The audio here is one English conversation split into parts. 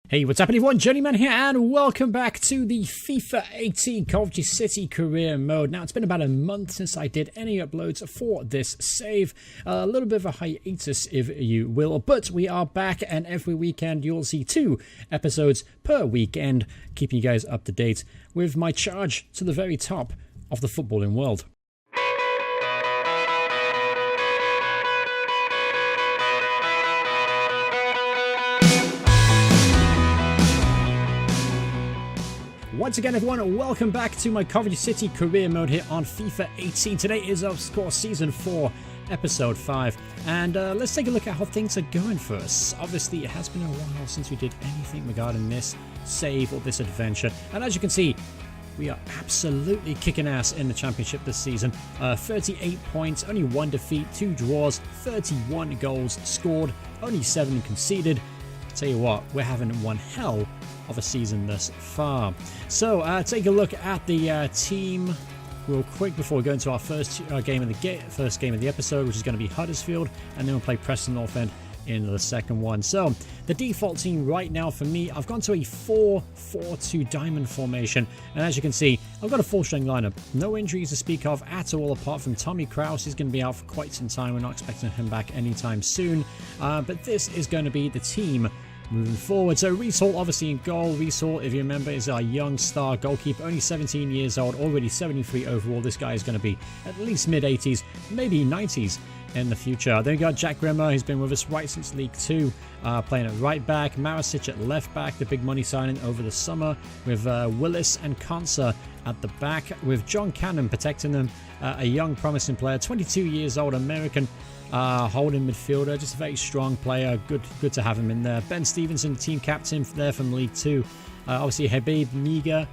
Hey, what's happening everyone? Journeyman here and welcome back to the FIFA 18 Coventry City career mode. Now, it's been about a month since I did any uploads for this save. A little bit of a hiatus, if you will, but we are back and every weekend you'll see 2 episodes per weekend, keeping you guys up to date with my charge to the very top of the footballing world. Once again, everyone, welcome back to my Coventry City career mode here on FIFA 18. Today is, of course, Season 4, Episode 5. And let's take a look at how things are going for us. Obviously, it has been a while since we did anything regarding this save or this adventure. And as you can see, we are absolutely kicking ass in the championship this season. 38 points, only 1 defeat, 2 draws, 31 goals scored, only 7 conceded. Tell you what, we're having one hell of a season thus far. So take a look at the team real quick before we go into our first game of the episode, which is going to be Huddersfield, and then we'll play Preston North End in the second one. So the default team right now for me, I've gone to a 4-4-2 diamond formation, and as you can see, I've got a full-strength lineup. No injuries to speak of at all, apart from Tommy Krause. He's going to be out for quite some time. We're not expecting him back anytime soon, but this is going to be the team moving forward. So Reece Hall obviously in goal. Reece Hall, if you remember, is our young star goalkeeper, only 17 years old, already 73 overall. This guy is going to be at least mid-80s, maybe 90s in the future. Then we got Jack Grimmer, who's been with us right since League 2, playing at right back. Marasic at left back, the big money signing over the summer, with Willis and Konsa at the back, with John Cannon protecting them, a young promising player, 22 years old, American, holding midfielder, just a very strong player. Good to have him in there. Ben Stevenson, team captain there from League 2. Obviously Habib Niga,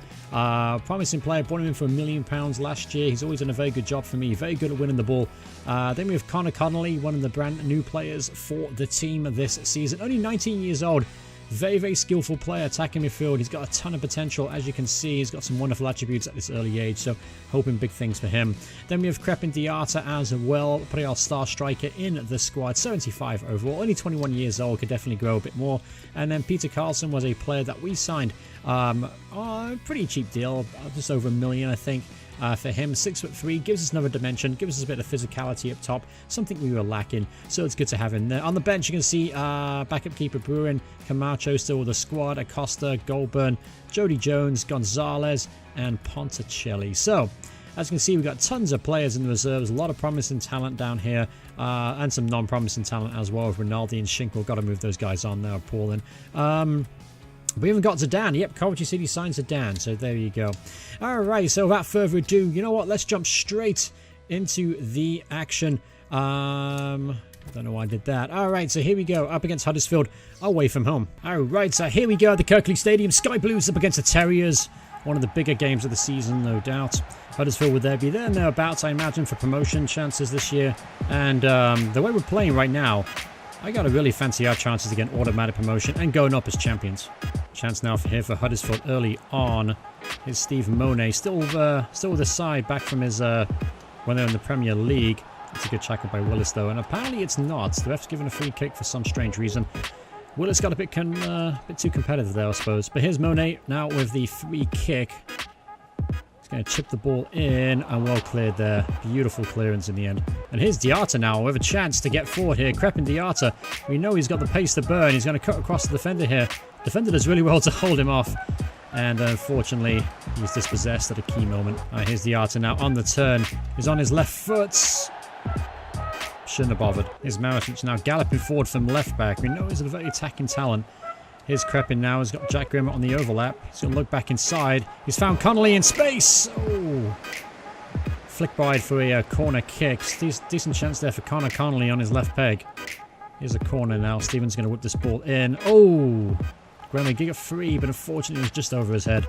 promising player, brought him in for £1 million last year. He's always done a very good job for me, very good at winning the ball. Then we have Connor Connolly, one of the brand new players for the team this season, only 19 years old. Very, very skillful player, attacking midfield. He's got a ton of potential. As you can see, he's got some wonderful attributes at this early age, so hoping big things for him. Then we have Crepin Diata as well, putting our star striker in the squad, 75 overall, only 21 years old, could definitely grow a bit more. And then Peter Carlson was a player that we signed on a pretty cheap deal, just over $1 million, I think. For him, 6'3", gives us another dimension, gives us a bit of physicality up top, something we were lacking, so it's good to have him there. On the bench, you can see backup keeper Bruin, Camacho still with the squad, Acosta, Goldburn, Jody Jones, Gonzalez, and Ponticelli. So, as you can see, we've got tons of players in the reserves, a lot of promising talent down here, and some non-promising talent as well, with Rinaldi and Schinkel. Got to move those guys on there, appalling. We haven't got Zidane. Yep, Coventry City signs Zidane, so there you go. Alright, so without further ado, you know what? Let's jump straight into the action. I don't know why I did that. Alright, so here we go, up against Huddersfield, away from home. Alright, so here we go at the Kirkley Stadium. Sky Blues up against the Terriers. One of the bigger games of the season, no doubt. Huddersfield will there be there and thereabouts, I imagine, for promotion chances this year. And the way we're playing right now, I got to really fancy our chances to get an automatic promotion and going up as champions. Chance now for Huddersfield early on. Here's Steve Monet, still with the side, back from his when they're in the Premier League. It's a good tackle by Willis though, and apparently it's not. The ref's given a free kick for some strange reason. Willis got a bit too competitive there, I suppose. But here's Monet now with the free kick. He's going to chip the ball in, and well cleared there. Beautiful clearance in the end. And here's Diata now with a chance to get forward here. Crepin Diata, we know he's got the pace to burn. He's going to cut across the defender here. Defender does really well to hold him off. And unfortunately, he's dispossessed at a key moment. Here's Diata now on the turn. He's on his left foot. Shouldn't have bothered. Here's Marasic now galloping forward from left back. We know he's a very attacking talent. Here's Crepin now. He's got Jack Grimmer on the overlap. He's going to look back inside. He's found Connolly in space. Oh. Flick wide for a corner kick. Decent chance there for Connor Connolly on his left peg. Here's a corner now. Steven's going to whip this ball in. Oh. Grimmer got free, but unfortunately it was just over his head.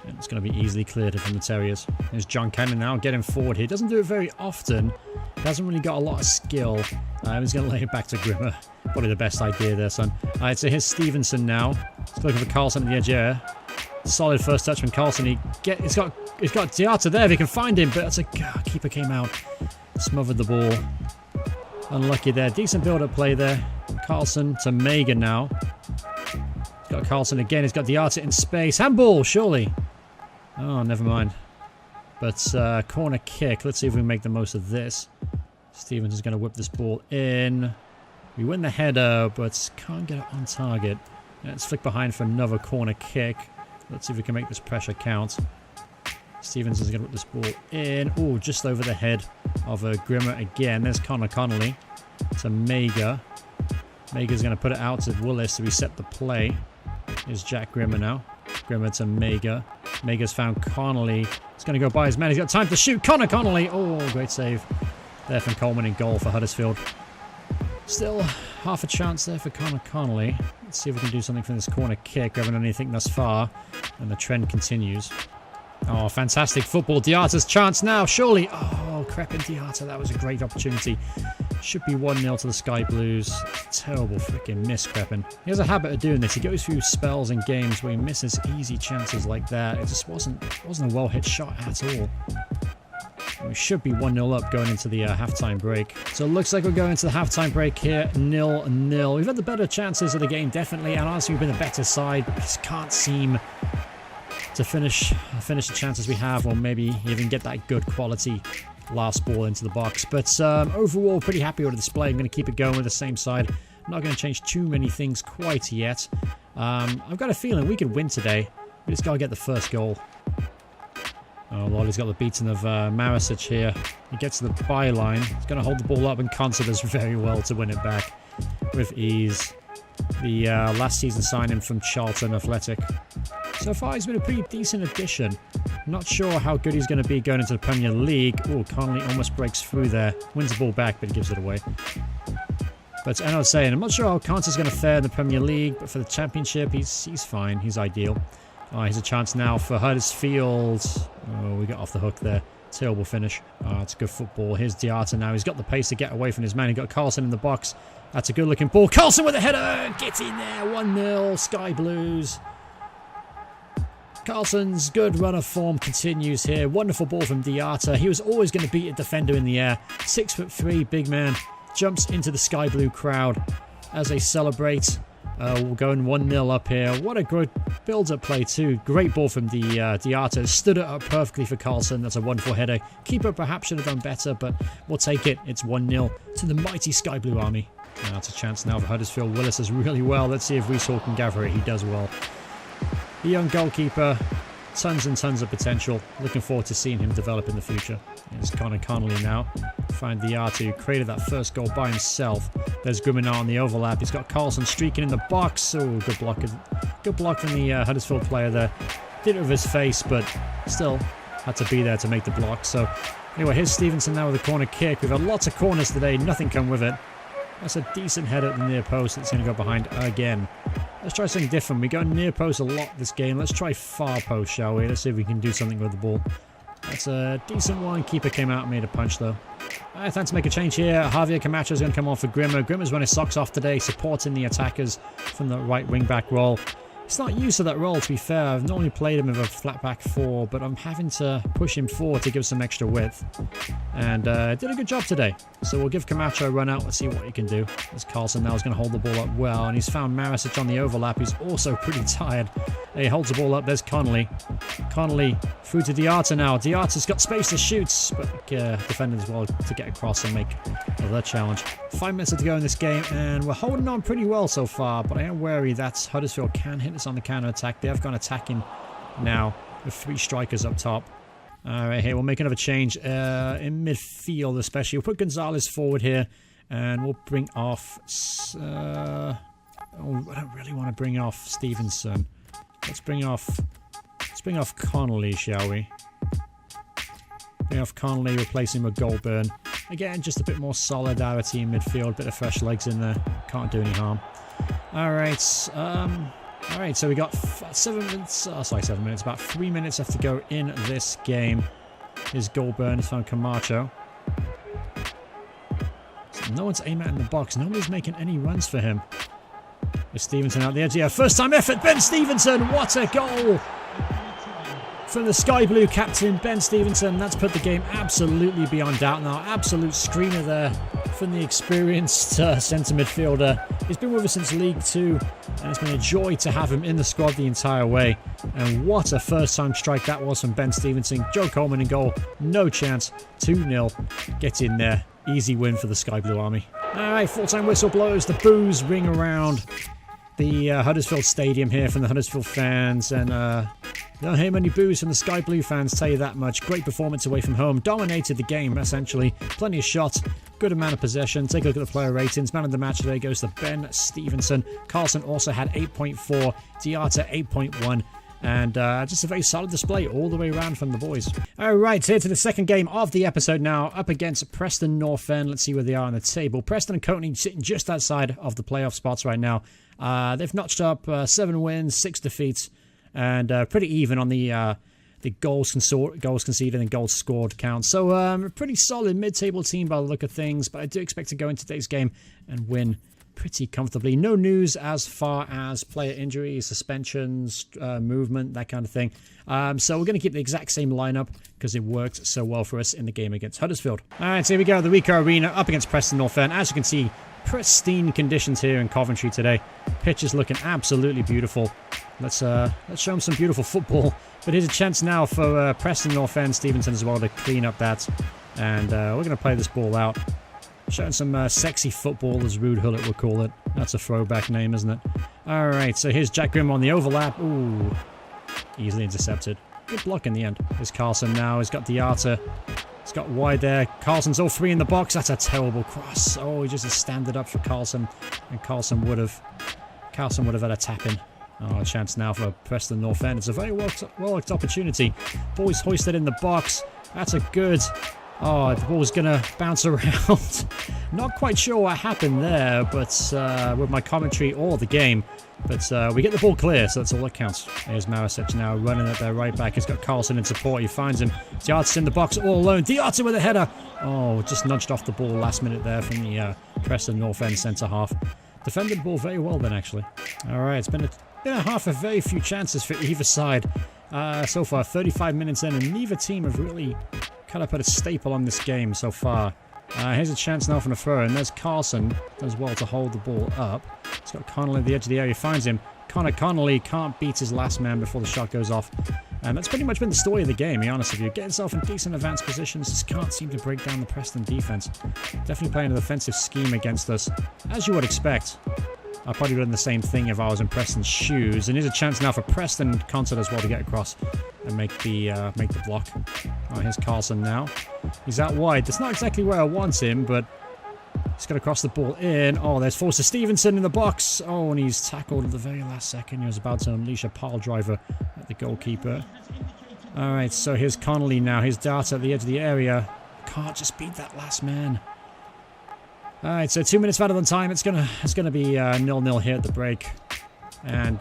And it's going to be easily cleared from the Terriers. There's John Cannon now getting forward here. Doesn't do it very often. Hasn't really got a lot of skill. He's going to lay it back to Grimmer. Probably the best idea there, son. Alright, so here's Stevenson now. He's looking for Carlson at the edge here. Solid first touch from Carlson. He's got Diata there if he can find him, but that's keeper came out. Smothered the ball. Unlucky there. Decent build-up play there. Carlson to Megan now. got Carlson again. He's got Diarta in space. Handball, surely. Oh, never mind. But corner kick. Let's see if we can make the most of this. Stevens is going to whip this ball in. We win the header, but can't get it on target. Let's flick behind for another corner kick. Let's see if we can make this pressure count. Stevens is going to whip this ball in. Oh, just over the head of Grimmer again. There's Connor Connolly to Mega. Mega's going to put it out to Willis to reset the play. Here's Jack Grimmer now. Grimmer to Mega. Mega's found Connolly. He's going to go by his man. He's got time to shoot. Connor Connolly. Oh, great save there from Coleman in goal for Huddersfield. Still half a chance there for Connor Connolly. Let's see if we can do something from this corner kick. We haven't done anything thus far. And the trend continues. Oh, fantastic football. Diarta's chance now, surely. Oh, Crepin Diarta. That was a great opportunity. Should be 1-0 to the Sky Blues. Terrible freaking miss, Crepin. He has a habit of doing this. He goes through spells in games where he misses easy chances like that. It just wasn't a well-hit shot at all. We should be 1-0 up going into the halftime break. So it looks like we're going to the halftime break here, 0-0. We've had the better chances of the game, definitely, and honestly, we've been the better side. We just can't seem to finish the chances we have, or maybe even get that good quality last ball into the box. But overall, pretty happy with the display. I'm going to keep it going with the same side. I'm not going to change too many things quite yet. I've got a feeling we could win today. We just got to get the first goal. Oh, Lord, he's got the beating of Marisic here. He gets to the byline. He's going to hold the ball up and considers very well to win it back with ease. The last season signing from Charlton Athletic. So far, he's been a pretty decent addition. Not sure how good he's going to be going into the Premier League. Oh, Connolly almost breaks through there. Wins the ball back, but he gives it away. But as I was saying, I'm not sure how Conte's going to fare in the Premier League, but for the Championship, he's fine. He's ideal. Oh, here's a chance now for Huddersfield. Oh, we got off the hook there. Terrible finish. Oh, it's good football. Here's Diarta now. He's got the pace to get away from his man. He got Carlson in the box. That's a good-looking ball. Carlson with a header. Get in there. 1-0. Sky Blues. Carlson's good run of form continues here. Wonderful ball from Diarta. He was always going to beat a defender in the air. 6'3", big man. Jumps into the Sky Blue crowd as they celebrate. We're going 1-0 up here. What a great build-up play too. Great ball from Diarta. Stood it up perfectly for Carlson. That's a wonderful header. Keeper perhaps should have done better, but we'll take it. It's 1-0 to the mighty Sky Blue Army. Now it's a chance now for Huddersfield. Willis does really well. Let's see if Reece Hall can gather it. He does well. The young goalkeeper. Tons and tons of potential. Looking forward to seeing him develop in the future. Here's Connor Connolly now. Find Diarta, who created that first goal by himself. There's Grimmer now on the overlap. He's got Carlson streaking in the box. Oh, good block. Good block from the Huddersfield player there. Did it with his face, but still had to be there to make the block. So anyway, here's Stevenson now with a corner kick. We've had lots of corners today. Nothing come with it. That's a decent header at the near post. It's going to go behind again. Let's try something different. We go near post a lot this game. Let's try far post, shall we? Let's see if we can do something with the ball. That's a decent one. Keeper came out and made a punch, though. Time to make a change here. Javier Camacho is going to come on for Grimmer. Grimmer's run his socks off today, supporting the attackers from the right wing-back role. He's not used to that role, to be fair. I've normally played him with a flat-back 4, but I'm having to push him forward to give some extra width. And did a good job today. So we'll give Camacho a run out. Let's see what he can do. As Carlson now is going to hold the ball up well. And he's found Marisic on the overlap. He's also pretty tired. He holds the ball up. There's Connolly. Connolly through to Diarta now. Diarta's got space to shoot, but defending as well to get across and make another challenge. 5 minutes to go in this game, and we're holding on pretty well so far, but I am wary that Huddersfield can hit us on the counter-attack. They have gone attacking now with 3 strikers up top. Alright, here we'll make another change in midfield especially. We'll put Gonzalez forward here, and we'll bring off... I don't really want to bring off Stevenson. Let's bring off Connolly, shall we? Bring off Connolly, replace him with Goldburn. Again, just a bit more solidarity in midfield, bit of fresh legs in there. Can't do any harm. Alright, so we got 7 minutes, about 3 minutes left to go in this game. Here's Goldburn, he's found Camacho. So no one's aiming at in the box, nobody's making any runs for him. There's Stevenson out the edge here, first time effort, Ben Stevenson, what a goal! from the Sky Blue captain, Ben Stevenson. That's put the game absolutely beyond doubt now. Absolute screamer there from the experienced centre midfielder. He's been with us since League 2, and it's been a joy to have him in the squad the entire way. And what a first-time strike that was from Ben Stevenson. Joe Coleman in goal. No chance. 2-0. Get in there. Easy win for the Sky Blue Army. Alright, full-time whistle blows. The boos ring around the Huddersfield Stadium here from the Huddersfield fans. And don't hear many boos from the Sky Blue fans, tell you that much. Great performance away from home. Dominated the game, essentially. Plenty of shots. Good amount of possession. Take a look at the player ratings. Man of the match today goes to Ben Stevenson. Carlson also had 8.4. Diarta 8.1. And just a very solid display all the way around from the boys. Alright, here to the second game of the episode now. Up against Preston North End. Let's see where they are on the table. Preston and Courtney sitting just outside of the playoff spots right now. They've notched up 7 wins, 6 defeats. And pretty even on the goals conceded and goals scored count. So a pretty solid mid-table team by the look of things. But I do expect to go into today's game and win pretty comfortably. No news as far as player injuries, suspensions, movement, that kind of thing. So we're going to keep the exact same lineup because it worked so well for us in the game against Huddersfield. Alright, so here we go. The Ricoh Arena up against Preston North End. As you can see, pristine conditions here in Coventry today. Pitch is looking absolutely beautiful. Let's show them some beautiful football. But here's a chance now for Preston North End, Stevenson as well, to clean up that. And we're going to play this ball out. Showing some sexy football, as Rude Hullet would call it. That's a throwback name, isn't it? Alright, so here's Jack Grimm on the overlap. Ooh, easily intercepted. Good block in the end. Here's Carlson now. He's got Diarta. He's got wide there. Carlson's all 3 in the box. That's a terrible cross. Oh, he just standed up for Carlson. And Carlson would have had a tap in. Oh, a chance now for Preston North End. It's a very well-looked opportunity. Ball's hoisted in the box. That's a good... Oh, the ball's going to bounce around. Not quite sure what happened there, but with my commentary or the game. But we get the ball clear, so that's all that counts. Here's Marisic now running at their right back. He's got Carlson in support. He finds him. Diarta's in the box all alone. Diarta with a header. Oh, just nudged off the ball last minute there from the Preston North End centre-half. Defended the ball very well then, actually. All right, it's been a half of very few chances for either side. So far, 35 minutes in, and neither team have really kind of put a staple on this game so far. Here's a chance now from the throw, and there's Carlson as well to hold the ball up. He's got Connolly at the edge of the area. He finds him. Connolly can't beat his last man before the shot goes off. And that's pretty much been the story of the game, to be honest with you. Get yourself in decent advanced positions, just can't seem to break down the Preston defense. Definitely playing a defensive scheme against us, as you would expect. I probably would have done the same thing if I was in Preston's shoes. And here's a chance now for Preston Concert as well to get across and make the block. Oh, here's Carlson now. He's out wide. That's not exactly where I want him, but he's got to cross the ball in. Oh, there's Forster Stevenson in the box. Oh, and he's tackled at the very last second. He was about to unleash a pile driver at the goalkeeper. All right, so here's Connolly now. Here's Diarta at the edge of the area. Can't just beat that last man. All right, so 2 minutes out of the time. It's gonna be 0-0 here at the break. And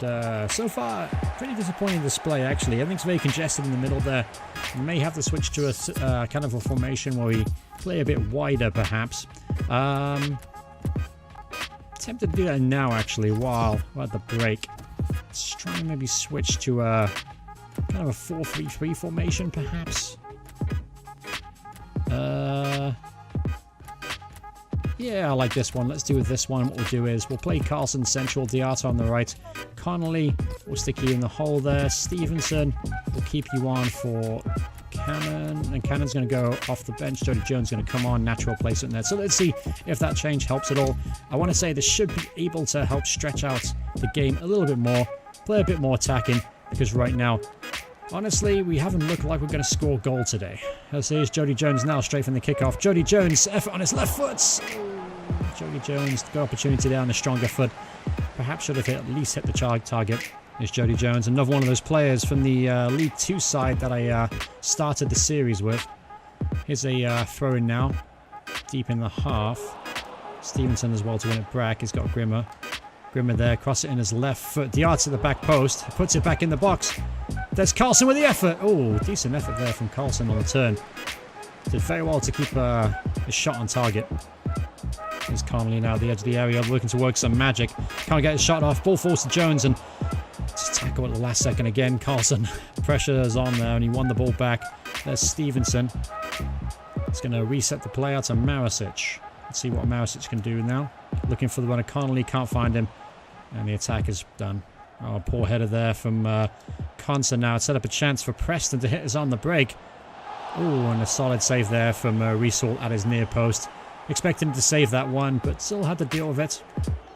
so far, pretty disappointing display, actually. Everything's very congested in the middle there. We may have to switch to a kind of a formation where we play a bit wider, perhaps. Tempted to do that now, actually, while we're at the break. Let's try and maybe switch to a kind of a 4-3-3 formation, perhaps. Yeah, I like this one. Let's do with this one. What we'll do is we'll play Carlson central, Diarta on the right. Connolly will stick you in the hole there. Stevenson will keep you on for Cannon. And Cannon's going to go off the bench. Jody Jones is going to come on. Natural placement there. So let's see if that change helps at all. I want to say this should be able to help stretch out the game a little bit more. Play a bit more attacking. Because right now, honestly, we haven't looked like we're going to score a goal today. As here's Jody Jones now, straight from the kickoff. Jody Jones, effort on his left foot. Jody Jones, good opportunity there on the stronger foot. Perhaps should have at least hit the target. Here's Jody Jones, another one of those players from the League 2 side that I started the series with. Here's a throw-in now, deep in the half. Stevenson as well to win it back. He's got Grimmer. Grimmer there, cross it in his left foot. Diarta at the back post, puts it back in the box. There's Carlson with the effort. Oh, decent effort there from Carlson on the turn. Did very well to keep his shot on target. There's Connolly now at the edge of the area, looking to work some magic. Can't get his shot off. Ball falls to Jones and just tackle at the last second again. Carlson, pressure is on there, and he won the ball back. There's Stevenson. It's going to reset the play out to Maricic. Let's see what Maricic can do now. Looking for the runner. Connolly can't find him. And the attack is done. Oh, poor header there from Conser now. Set up a chance for Preston to hit us on the break. Oh, and a solid save there from Riesel at his near post. Expecting him to save that one, but still had to deal with it.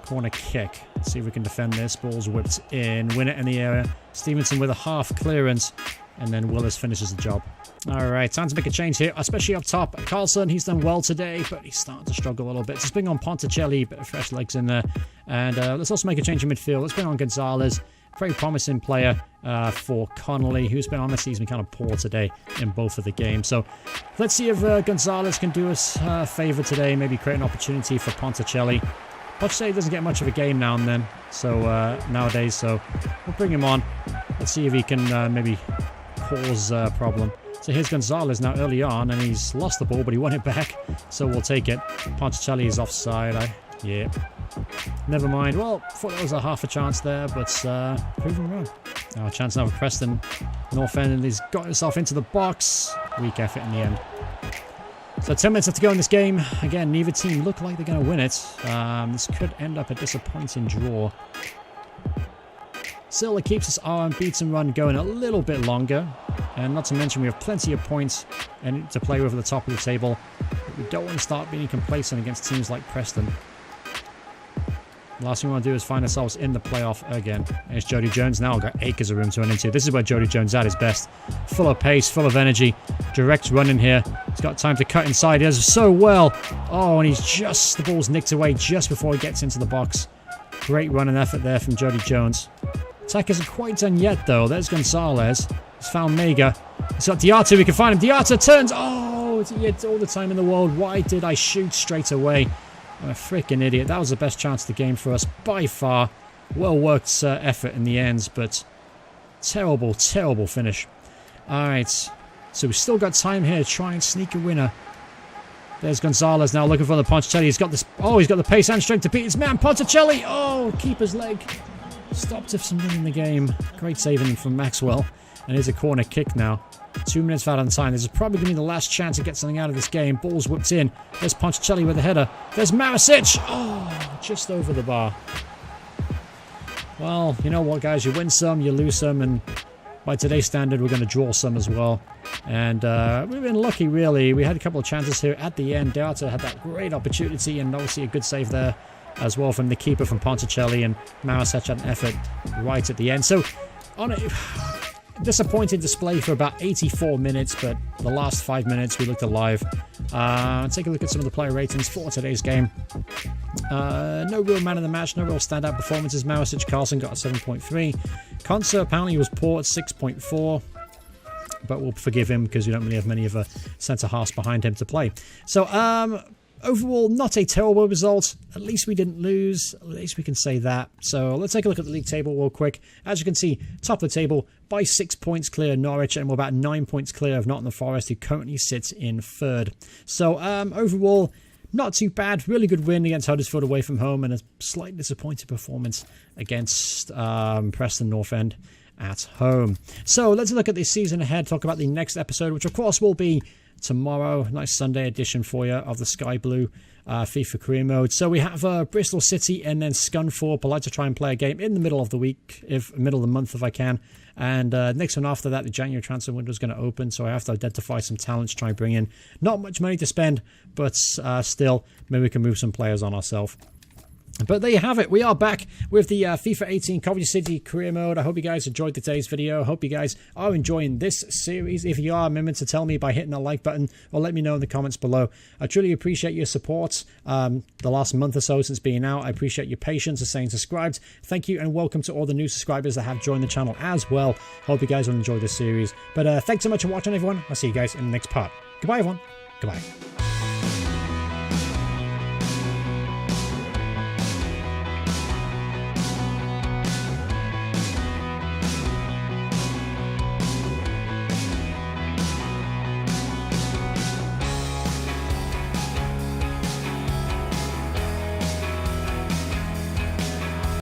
Corner kick. Let's see if we can defend this. Ball's whipped in. Win it in the area. Stevenson with a half clearance. And then Willis finishes the job. Alright, time to make a change here, especially up top. Carlson, he's done well today, but he's starting to struggle a little bit. Just bring on Ponticelli, bit of fresh legs in there. And let's also make a change in midfield. Let's bring on Gonzalez. Very promising player for Connolly, who's been on the season kind of poor today in both of the games. So let's see if Gonzalez can do us a favour today. Maybe create an opportunity for Ponticelli. Ponticelli doesn't get much of a game now and then, so nowadays. So we'll bring him on. Let's see if he can maybe cause a problem. So here's Gonzalez now early on, and he's lost the ball, but he won it back, so we'll take it. Ponticelli is offside. Yeah. Never mind. Well, thought there was a half a chance there, but proven wrong. Now a chance now for Preston. North End, and he's got himself into the box. Weak effort in the end. So 10 minutes left to go in this game. Again, neither team look like they're going to win it. This could end up a disappointing draw. Still, it keeps this unbeaten run going a little bit longer. And not to mention, we have plenty of points and to play with at the top of the table. But we don't want to start being complacent against teams like Preston. Last thing we want to do is find ourselves in the playoff again. There's Jody Jones now. Got acres of room to run into. This is where Jody Jones at his best. Full of pace, full of energy. Direct running here. He's got time to cut inside. He does so well. Oh, and the ball's nicked away just before he gets into the box. Great running effort there from Jody Jones. Attack isn't quite done yet, though. There's Gonzalez. He's found Mega. He's got Diatta. We can find him. Diatta turns. Oh, he had all the time in the world. Why did I shoot straight away? I'm a freaking idiot. That was the best chance of the game for us by far. Well worked effort in the end, but terrible, terrible finish. Alright, so we've still got time here to try and sneak a winner. There's Gonzalez now looking for the Ponticelli. He's got this. Oh, he's got the pace and strength to beat his man. Ponticelli. Oh, keeper's leg. Stopped us from winning the game. Great saving from Maxwell. And here's a corner kick now. 2 minutes out on time. This is probably going to be the last chance to get something out of this game. Ball's whipped in. There's Ponticelli with a header. There's Maricic. Oh, just over the bar. Well, you know what, guys? You win some, you lose some, and by today's standard, we're going to draw some as well. And we've been lucky, really. We had a couple of chances here at the end. Diatta had that great opportunity, and obviously a good save there as well from the keeper from Ponticelli, and Maricic had an effort right at the end. So, on it. Disappointing display for about 84 minutes, but the last 5 minutes we looked alive. Take a look at some of the player ratings for today's game. No real man of the match, no real standout performances. Maricic, Carlson got a 7.3. Conser apparently was poor at 6.4. But we'll forgive him because we don't really have many of a centre-halves behind him to play. So, overall, not a terrible result. At least we didn't lose. At least we can say that. So let's take a look at the league table real quick. As you can see, top of the table by 6 points clear of Norwich, and we're about 9 points clear of Nottingham Forest, who currently sits in third. So overall, not too bad. Really good win against Huddersfield away from home, and a slightly disappointing performance against Preston North End at home. So let's look at the season ahead, talk about the next episode, which of course will be tomorrow. Nice Sunday edition for you of the Sky Blue FIFA career mode. So we have Bristol City and then Scunthorpe. I like to try and play a game in the middle of the week, middle of the month if I can. And next one after that, the January transfer window is going to open, so I have to identify some talents, try and bring in. Not much money to spend, but still, maybe we can move some players on ourselves. But there you have it. We are back with the FIFA 18 Coventry City career mode. I hope you guys enjoyed today's video. I hope you guys are enjoying this series. If you are, remember to tell me by hitting the like button or let me know in the comments below. I truly appreciate your support the last month or so since being out. I appreciate your patience and staying subscribed. Thank you and welcome to all the new subscribers that have joined the channel as well. Hope you guys will enjoy this series. But thanks so much for watching, everyone. I'll see you guys in the next part. Goodbye, everyone. Goodbye.